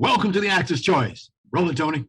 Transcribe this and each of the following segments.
Welcome to the Actor's Choice. Roll it, Tony.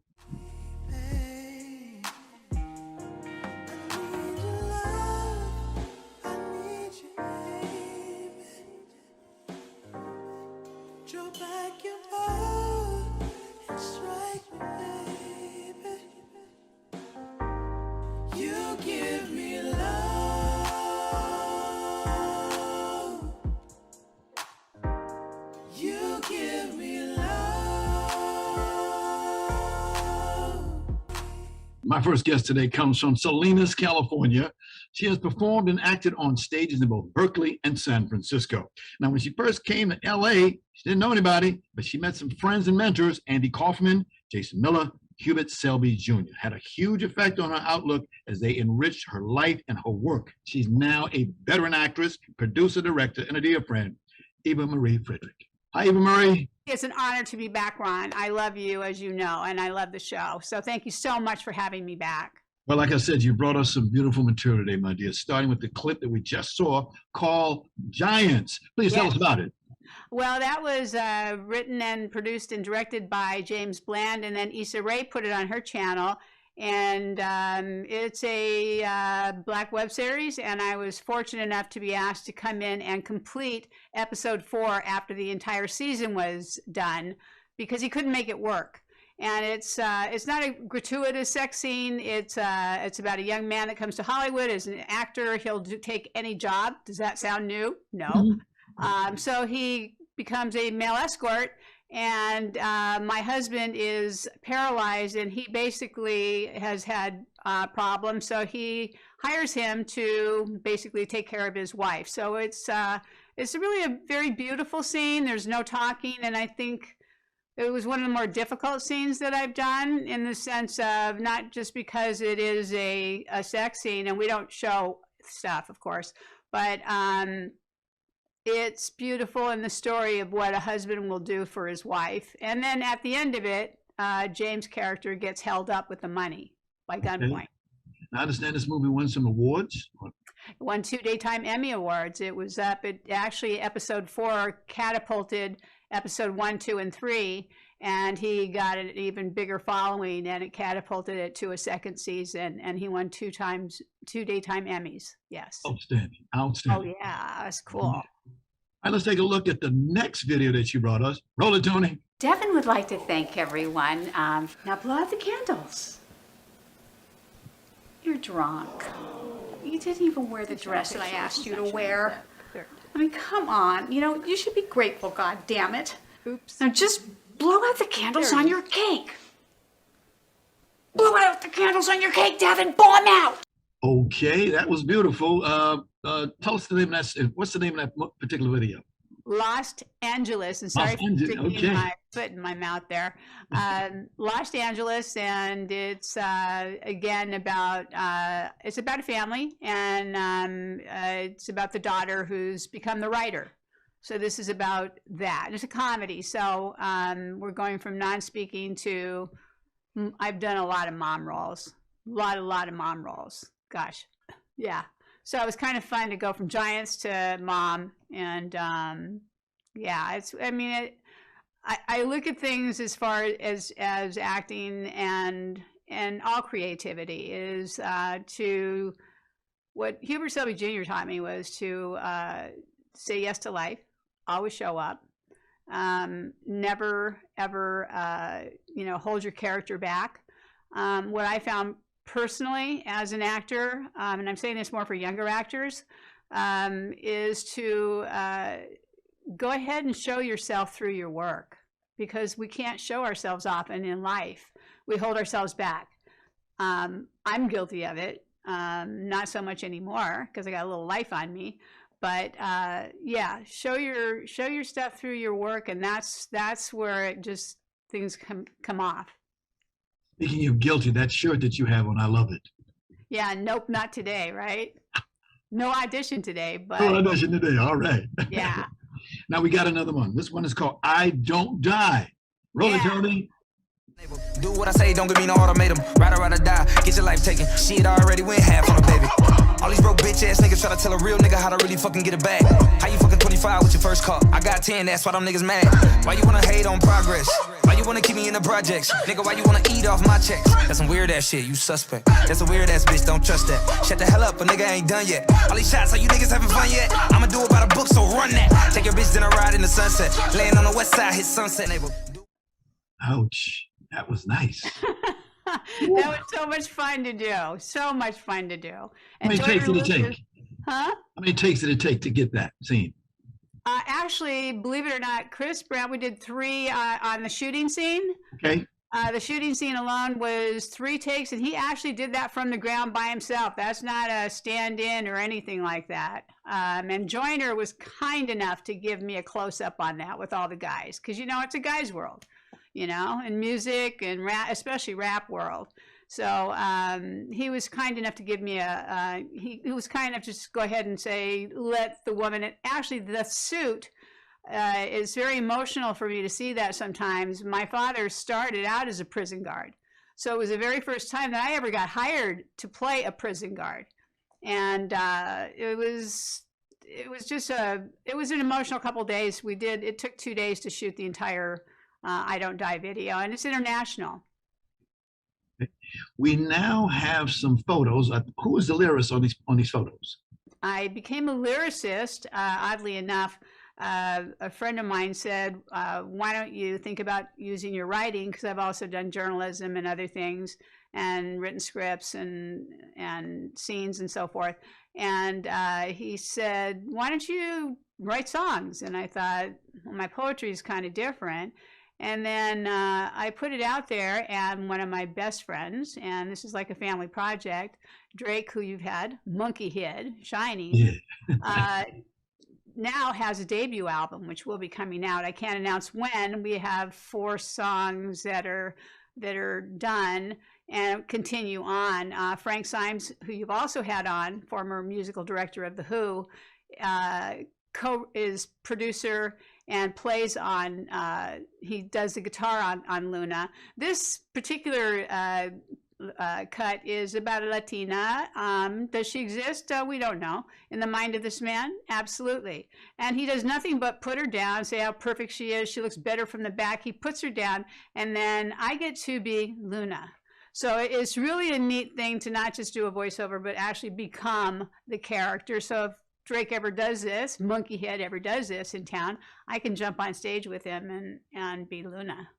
My first guest today comes from Salinas, California. She has performed and acted on stages in both Berkeley and San Francisco. Now, when she first came to LA, she didn't know anybody, but she met some friends and mentors, Andy Kaufman, Jason Miller, Hubert Selby Jr. Had a huge effect on her outlook as they enriched her life and her work. She's now a veteran actress, producer, director, and a dear friend, Eva-Marie Fredric. Hi, Eva-Marie. It's an honor to be back, Ron. I love you, as you know, and I love the show. So thank you so much for having me back. Well, like I said, you brought us some beautiful material today, my dear, starting with the clip that we just saw called Giants. Please tell us about it. Well, that was written and produced and directed by James Bland, and then Issa Rae put it on her channel. And it's a Black web series, and I was fortunate enough to be asked to come in and complete episode 4 after the entire season was done, because he couldn't make it work. And it's not a gratuitous sex scene. It's about a young man that comes to Hollywood as an actor. He'll take any job. Does that sound new? No. So he becomes a male escort. And my husband is paralyzed, and he basically has had problems. So he hires him to basically take care of his wife. So it's really a very beautiful scene. There's no talking, and I think it was one of the more difficult scenes that I've done, in the sense of not just because it is a sex scene, and we don't show stuff, of course, but it's beautiful in the story of what a husband will do for his wife. And then at the end of it, James' character gets held up with the money by gunpoint. I understand this movie won some awards. It won 2 Daytime Emmy Awards. It was up, actually episode 4 catapulted episode 1, 2, and 3. And he got an even bigger following, and it catapulted it to a second season. And he won 2 Daytime Emmys. Yes. Outstanding. Oh, yeah. That's cool. All right, let's take a look at the next video that you brought us. Roll it, Tony. Devin would like to thank everyone. Now blow out the candles. You're drunk. You didn't even wear the dress that I asked you to wear. I mean, come on. You know, you should be grateful, God damn it. Oops. Now just blow out the candles on your cake. Blow out the candles on your cake, Devin. Blow them out. Okay, that was beautiful. Tell us the name of that. What's the name of that particular video? Los Angeles, and sorry for sticking my foot in my mouth there. Los Angeles, and it's again about it's about a family, and it's about the daughter who's become the writer. So this is about that. It's a comedy, so we're going from non-speaking to I've done a lot of mom roles, a lot of mom roles. Gosh, yeah. So it was kind of fun to go from Giants to mom, and yeah, it's. I mean, I look at things as far as acting and all creativity is to what Hubert Selby Jr. taught me was to say yes to life, always show up, never ever hold your character back. What I found personally as an actor, and I'm saying this more for younger actors, is to go ahead and show yourself through your work, because we can't show ourselves often in life. We hold ourselves back. I'm guilty of it, not so much anymore because I got a little life on me, but yeah, show your stuff through your work, and that's where it just things come off. Speaking of guilty, that shirt that you have on, I love it. Yeah, nope, not today, right? No audition today, but... No audition today, all right. Yeah. Now we got another one. This one is called I Don't Die. Roll it, Tony. Do what I say, don't give me no ultimatum. Ride or die, get your life taken. Shit already went half on a baby. All these broke bitch ass niggas try to tell a real nigga how to really fucking get it back. How you fucking 25 with your first car? I got 10, that's why them niggas mad. Why you wanna hate on progress? Why you you wanna keep me in the projects? Nigga, why you wanna eat off my checks? That's some weird ass shit, you suspect. That's a weird ass bitch, don't trust that. Shut the hell up, a nigga ain't done yet. All these shots, are you niggas having fun yet? I'ma do it by the book, so run that. Take your bitch dinner ride in the sunset. Laying on the west side, hit sunset, neighbor. Ouch. That was nice. That was so much fun to do. So much fun to do. How And many takes did it take? Huh? How many takes did it take to get that scene? Actually, believe it or not, Chris Brown, we did 3 on the shooting scene. Okay. The shooting scene alone was 3 takes, and he actually did that from the ground by himself. That's not a stand-in or anything like that. And Joyner was kind enough to give me a close-up on that with all the guys, because, you know, it's a guy's world, you know, in music and rap, especially rap world. So he was kind enough to give me he was kind enough to just go ahead and say, let the woman, and actually the suit is very emotional for me to see that sometimes. My father started out as a prison guard. So it was the very first time that I ever got hired to play a prison guard. And it was an emotional couple days. It took 2 days to shoot the entire I Don't Die video, and it's international. We now have some photos. Who is the lyricist on these photos? I became a lyricist, oddly enough. A friend of mine said, why don't you think about using your writing? Because I've also done journalism and other things and written scripts and scenes and so forth. And he said, why don't you write songs? And I thought, well, my poetry is kind of different. And then I put it out there, and one of my best friends, and this is like a family project, Drake, who you've had, Monkey Head, Shiny, yeah. Now has a debut album, which will be coming out. I can't announce when. We have 4 songs that are done and continue on. Frank Symes, who you've also had on, former musical director of The Who, is producer and plays on, he does the guitar on Luna. This particular cut is about a Latina. Does she exist? We don't know. In the mind of this man? Absolutely. And he does nothing but put her down, say how perfect she is. She looks better from the back. He puts her down, and then I get to be Luna. So it's really a neat thing to not just do a voiceover, but actually become the character. So if Drake ever does this, Monkey Head ever does this in town, I can jump on stage with him and be Luna.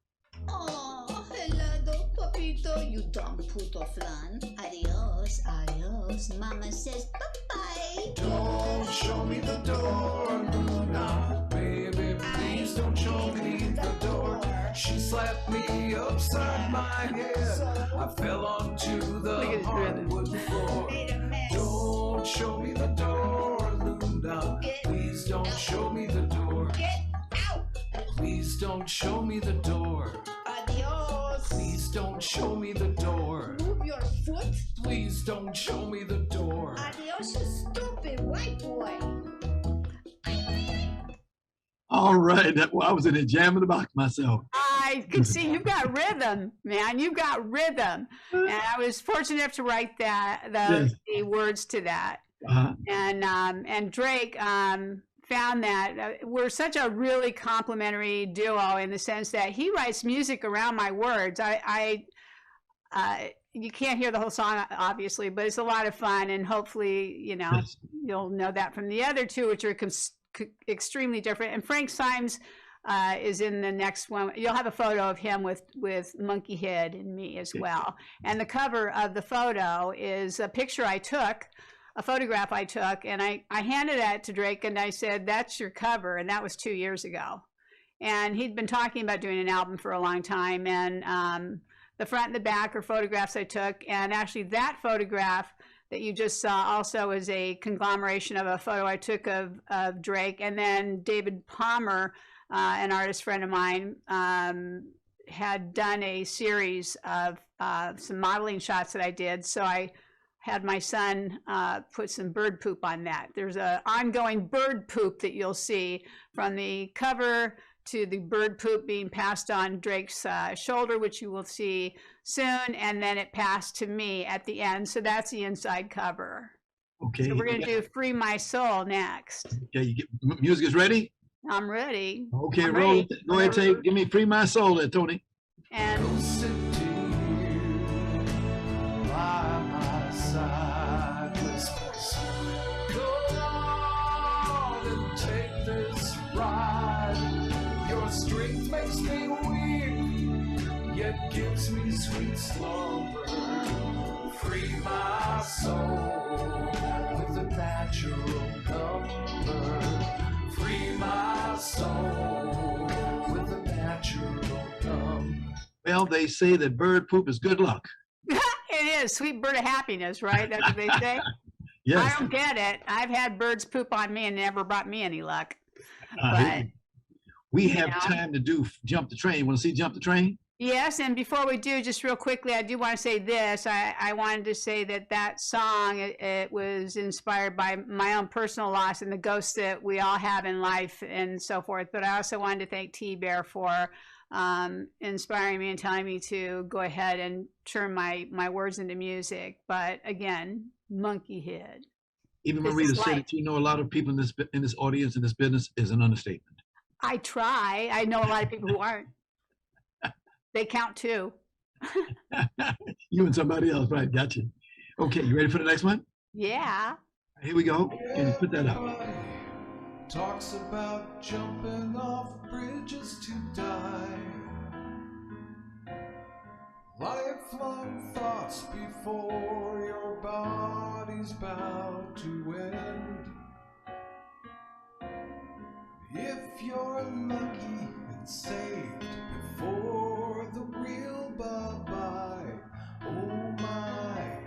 Oh, hello, papito, you dumb puto flan. Adios, adios. Mama says bye-bye. Don't show me the door, Luna. Baby, please don't show me the door. She slapped me upside my head. I fell onto the hardwood floor. Don't show me the door, Luna. Please don't show me the door. Get out. Please don't show me the door. Adios. Please don't show me the door. Move your foot. Please don't show me the door. Adios, you stupid white boy. All right. I was in a jam in the box myself. I could see you've got rhythm, man. You've got rhythm. And I was fortunate enough to write the words to that. Uh-huh. And Drake found that we're such a really complementary duo in the sense that he writes music around my words. You can't hear the whole song, obviously, but it's a lot of fun. And hopefully, you'll know that from the other 2, which are extremely different. And Frank Symes is in the next one. You'll have a photo of him with Monkey Head and me as well. And the cover of the photo is a picture I took, a photograph I took, and I handed that to Drake, and I said, that's your cover. And that was 2 years ago. And he'd been talking about doing an album for a long time. And the front and the back are photographs I took. And actually that photograph that you just saw also is a conglomeration of a photo I took of Drake. And then David Palmer, an artist friend of mine, had done a series of some modeling shots that I did. So I had my son put some bird poop on that. There's an ongoing bird poop that you'll see from the cover to the bird poop being passed on Drake's shoulder, which you will see soon, and then it passed to me at the end. So that's the inside cover. Okay. So we're going to do Free My Soul next. Okay, music is ready? I'm ready. Okay, I'm roll. ready. Go ahead, give me Free My Soul there, Tony. And Go sitting here by my side. Whispers, go on and take this ride. Your strength makes me weak, yet gives me sweet slumber. Free my soul with a natural number. Free my soul with a natural number. Well, they say that bird poop is good luck. it is sweet bird of happiness, right? That's what they say. Yes. I don't get it. I've had birds poop on me and never brought me any luck. Uh, But we you have know. time to do Jump the Train. Want to see Jump the Train? yes, and before we do, just real quickly, I do want to say this. I wanted to say that song, it was inspired by my own personal loss and the ghosts that we all have in life and so forth. But I also wanted to thank T-Bear for inspiring me and telling me to go ahead and turn my words into music. But again, monkey head. Even This Marie is to say life. that you know a lot of people in this audience, in this business, is an understatement. I try. I know a lot of people who aren't. They count too. You and somebody else, right? Gotcha. Okay, you ready for the next one? Yeah. Here we go. Can you put that up? Everybody talks about jumping off bridges to die. Lifelong thoughts before your body's about to end. If you're lucky and saved before the real bye-bye, oh my.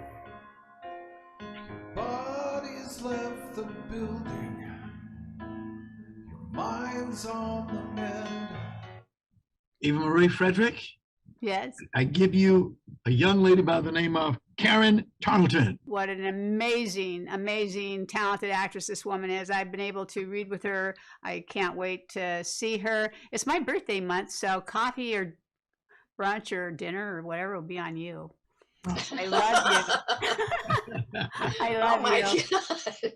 Your body's left the building, your mind's on the mend. Eva-Marie Fredric, Yes. I give you a young lady by the name of Karen Tarleton. What an amazing, amazing, talented actress this woman is. I've been able to read with her. I can't wait to see her. It's my birthday month, so coffee or brunch or dinner or whatever will be on you. I love you. I love Oh my you. God.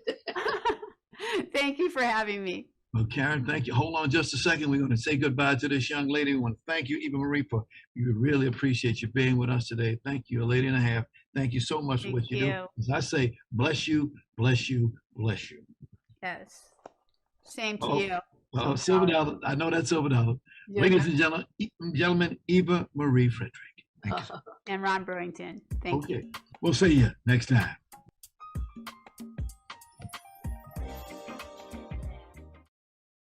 Thank you for having me. Well, Karen, thank you. Hold on just a second. We're going to say goodbye to this young lady. We want to thank you, Eva-Marie, for we really appreciate you being with us today. Thank you, a lady and a half. Thank you so much for what Thank you do. you. As I say, bless you, bless you, bless you. Yes. Same to Oh, you. Well, Silver Dollar, I know that's Silver Dollar. You're Ladies welcome. and gentlemen, Eva-Marie Fredric. Thank you. And Ron Brewington. Thank you. Okay, we'll see you next time.